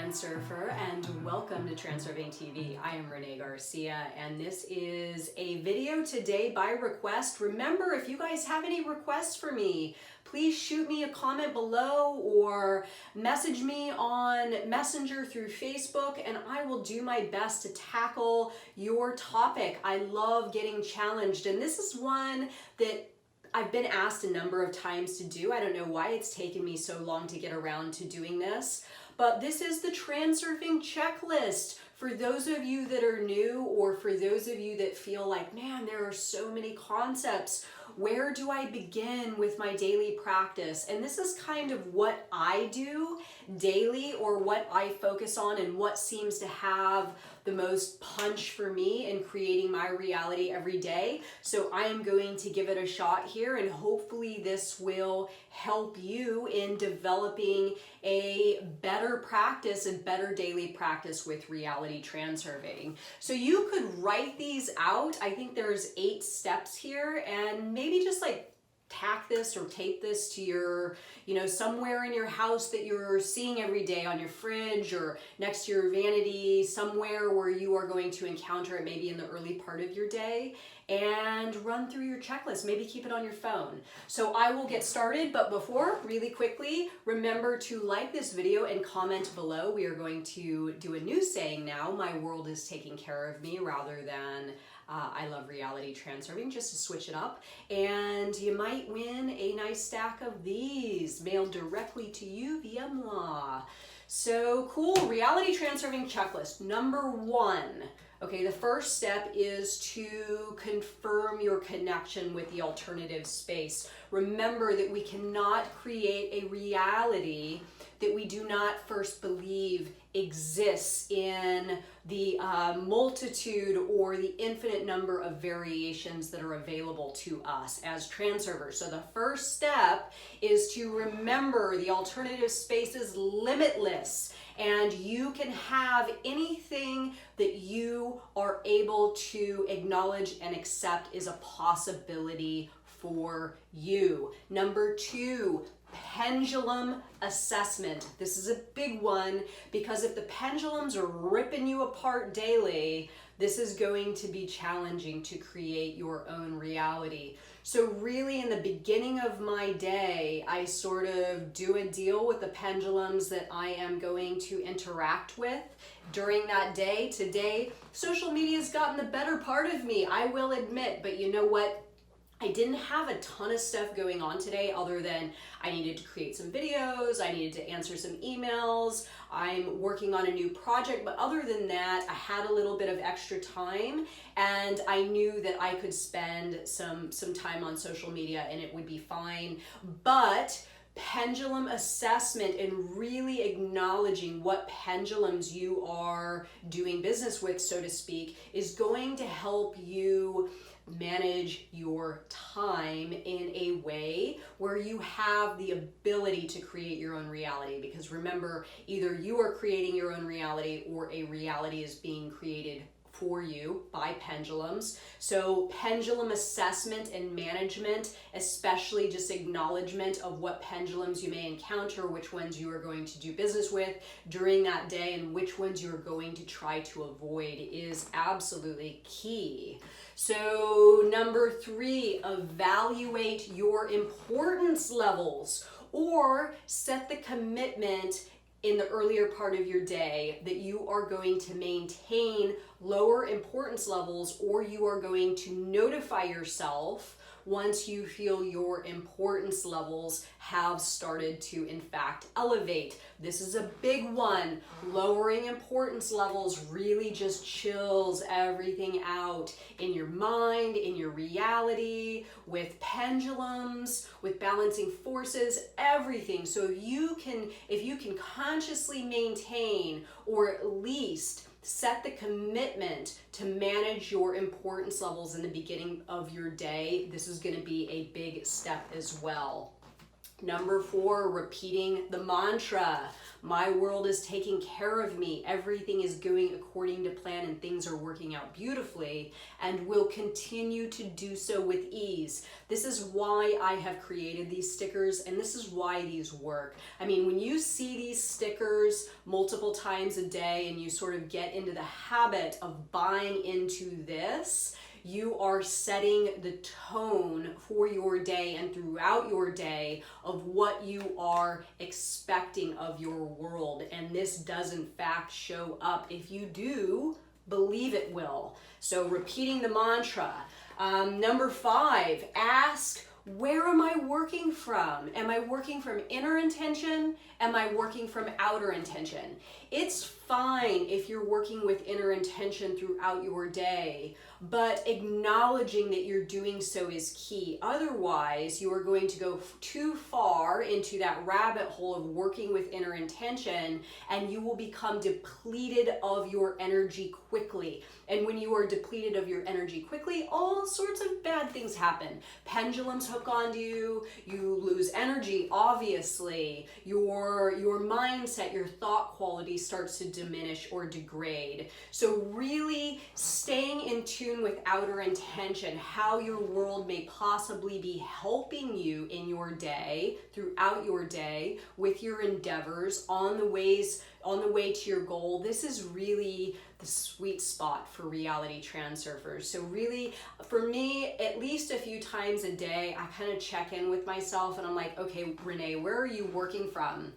Transurfer, and welcome to TransurfingTV. I am Renee Garcia, and this is a video today by request. Remember, if you guys have any requests for me, please shoot me a comment below or message me on Messenger through Facebook, and I will do my best to tackle your topic. I love getting challenged, and this is one that I've been asked a number of times to do. I don't know why it's taken me so long to get around to doing this, but this is the Transurfing checklist. For those of you that are new, or for those of you that feel like, man, there are so many concepts, where do I begin with my daily practice? And this is kind of what I do daily, or what I focus on, and what seems to have the most punch for me in creating my reality every day. So I am going to give it a shot here, and hopefully this will help you in developing a better practice, a better daily practice with reality transurfing. So you could write these out. I think there's 8 steps here, and maybe just like tack this or tape this to your, somewhere in your house that you're seeing every day, on your fridge or next to your vanity, somewhere where you are going to encounter it maybe in the early part of your day, and run through your checklist. Maybe keep it on your phone. So I will get started, but before, really quickly, remember to like this video and comment below. We are going to do a new saying now: my world is taking care of me, rather than I love reality transurfing, just to switch it up. And you might win a nice stack of these mailed directly to you via moi. So cool. Reality transurfing checklist number 1. Okay, the first step is to confirm your connection with the alternative space. Remember that we cannot create a reality that we do not first believe exists in the multitude or the infinite number of variations that are available to us as transurfers. So the first step is to remember the alternative space is limitless, and you can have anything that you are able to acknowledge and accept is a possibility for you. Number 2, pendulum assessment. This is a big one, because if the pendulums are ripping you apart daily, this is going to be challenging to create your own reality. So really, in the beginning of my day, I sort of do a deal with the pendulums that I am going to interact with during that day. Today, social media has gotten the better part of me, I will admit, but you know what? I didn't have a ton of stuff going on today, other than I needed to create some videos, I needed to answer some emails, I'm working on a new project, but other than that, I had a little bit of extra time, and I knew that I could spend some time on social media and it would be fine. But pendulum assessment and really acknowledging what pendulums you are doing business with, so to speak, is going to help you manage your time in a way where you have the ability to create your own reality. Because remember, either you are creating your own reality, or a reality is being created for you by pendulums. So pendulum assessment and management, especially just acknowledgement of what pendulums you may encounter, which ones you are going to do business with during that day, and which ones you're going to try to avoid, is absolutely key. So number 3, evaluate your importance levels, or set the commitment in the earlier part of your day that you are going to maintain lower importance levels, or you are going to notify yourself once you feel your importance levels have started to in fact elevate. This is a big one. Lowering importance levels really just chills everything out in your mind, in your reality, with pendulums, with balancing forces, everything. So if you can consciously maintain, or at least set the commitment to manage your importance levels in the beginning of your day, this is going to be a big step as well. Number 4, repeating the mantra. My world is taking care of me. Everything is going according to plan and things are working out beautifully and will continue to do so with ease. This is why I have created these stickers, and this is why these work. I mean, when you see these stickers multiple times a day and you sort of get into the habit of buying into this, you are setting the tone for your day and throughout your day of what you are expecting of your world. And this does in fact show up. If you do, believe it will. So repeating the mantra. Number 5, ask, where am I working from? Am I working from inner intention? Am I working from outer intention? It's fine if you're working with inner intention throughout your day, but acknowledging that you're doing so is key. Otherwise, you are going to go too far into that rabbit hole of working with inner intention, and you will become depleted of your energy quickly. And when you are depleted of your energy quickly, all sorts of bad things happen. Pendulums hook onto you, you lose energy, obviously. Your mindset, your thought quality starts to diminish or degrade. So really staying in tune with outer intention, how your world may possibly be helping you in your day, throughout your day, with your endeavors, on the way to your goal. This is really the sweet spot for reality transurfers. So really, for me, at least a few times a day, I kind of check in with myself and I'm like, okay, Renee, where are you working from?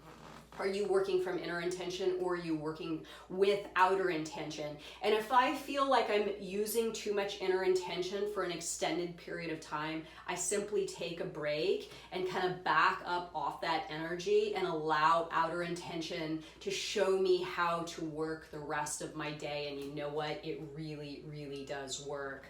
Are you working from inner intention, or are you working with outer intention? And if I feel like I'm using too much inner intention for an extended period of time, I simply take a break and kind of back up off that energy and allow outer intention to show me how to work the rest of my day. And you know what? It really, really does work.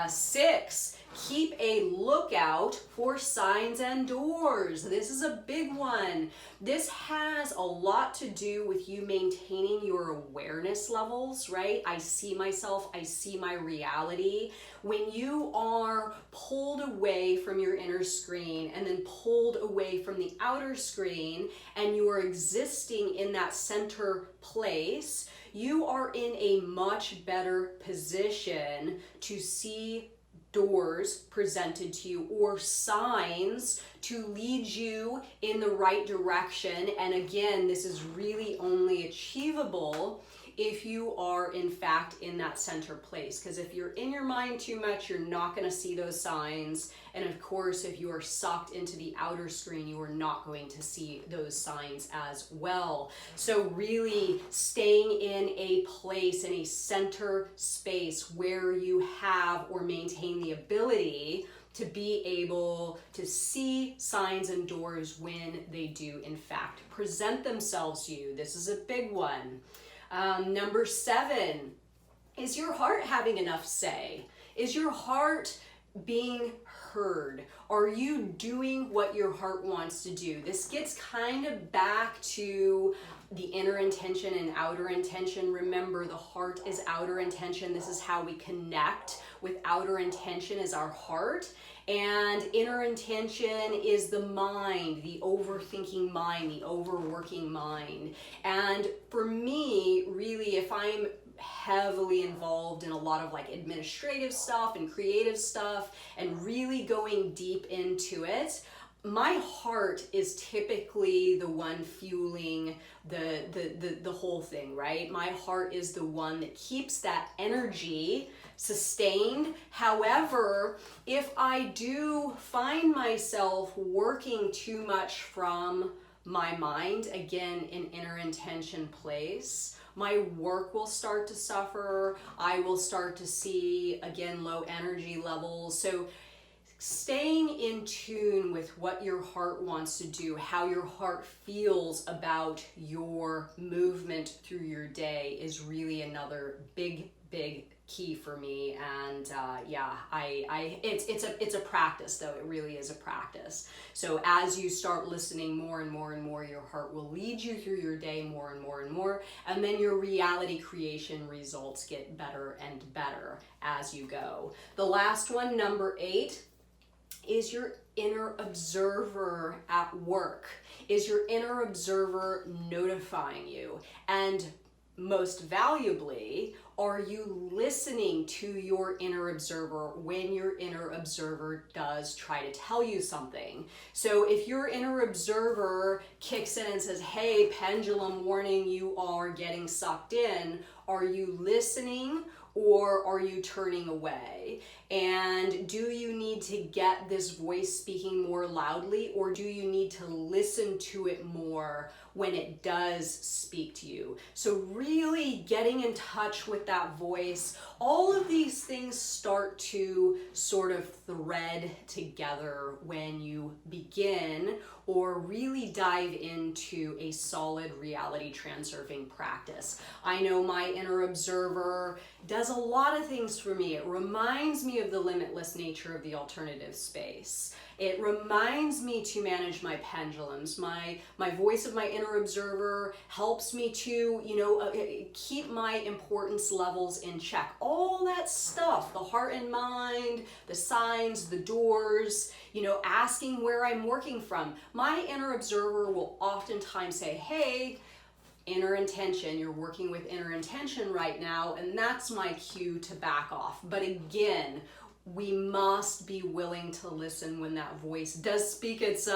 6, keep a lookout for signs and doors. This is a big one. This has a lot to do with you maintaining your awareness levels, right? I see myself, I see my reality. When you are pulled away from your inner screen and then pulled away from the outer screen, and you are existing in that center place, you are in a much better position to see doors presented to you or signs to lead you in the right direction. And again, this is really only achievable if you are in fact in that center place, because if you're in your mind too much, you're not going to see those signs. And of course, if you are sucked into the outer screen, you are not going to see those signs as well. So really staying in a place, in a center space where you have or maintain the ability to be able to see signs and doors when they do in fact present themselves to you. This is a big one. Number 7, is your heart having enough say? Is your heart being heard? Are you doing what your heart wants to do? This gets kind of back to the inner intention and outer intention. Remember, the heart is outer intention. This is how we connect with outer intention, is our heart. And inner intention is the mind, the overthinking mind, the overworking mind. And for me, really, if I'm heavily involved in a lot of like administrative stuff and creative stuff and really going deep into it, my heart is typically the one fueling the whole thing, right? My heart is the one that keeps that energy sustained. However, if I do find myself working too much from my mind, again, in inner intention place, my work will start to suffer. I will start to see, again, low energy levels. So staying in tune with what your heart wants to do, how your heart feels about your movement through your day is really another big key for me. And it's a practice, though. It really is a practice. So as you start listening more and more and more, your heart will lead you through your day more and more and more, and then your reality creation results get better and better as you go. The last one, number 8, Is your inner observer at work? Is your inner observer notifying you? And most valuably, are you listening to your inner observer when your inner observer does try to tell you something? So if your inner observer kicks in and says, hey, pendulum warning, you are getting sucked in, are you listening or are you turning away? And do you need to get this voice speaking more loudly, or do you need to listen to it more when it does speak to you? So really getting in touch with that voice, all of these things start to sort of thread together when you begin or really dive into a solid reality transurfing practice. I know my inner observer does a lot of things for me. It reminds me of the limitless nature of the alternative space. It reminds me to manage my pendulums. My voice of my inner observer helps me to, keep my importance levels in check. All that stuff, the heart and mind, the signs, the doors, asking where I'm working from. My inner observer will oftentimes say, hey, inner intention, you're working with inner intention right now, and that's my cue to back off. But again, we must be willing to listen when that voice does speak its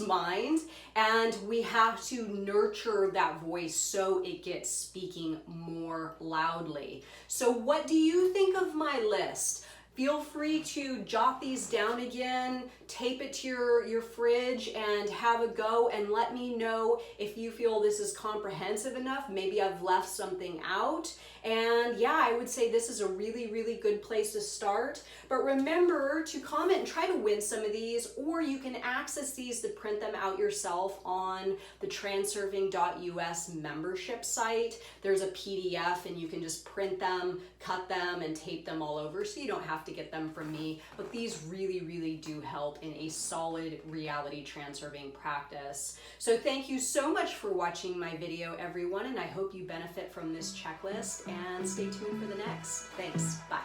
mind, and we have to nurture that voice so it gets speaking more loudly. So what do you think of my list? Feel free to jot these down again, tape it to your fridge and have a go, and let me know if you feel this is comprehensive enough. Maybe I've left something out. And yeah, I would say this is a really, really good place to start. But remember to comment and try to win some of these, or you can access these to print them out yourself on the transurfing.us membership site. There's a PDF and you can just print them, cut them, and tape them all over, so you don't have to get them from me. But these really, really do help in a solid reality transurfing practice. So thank you so much for watching my video, everyone, and I hope you benefit from this checklist, and stay tuned for the next. Thanks. Bye.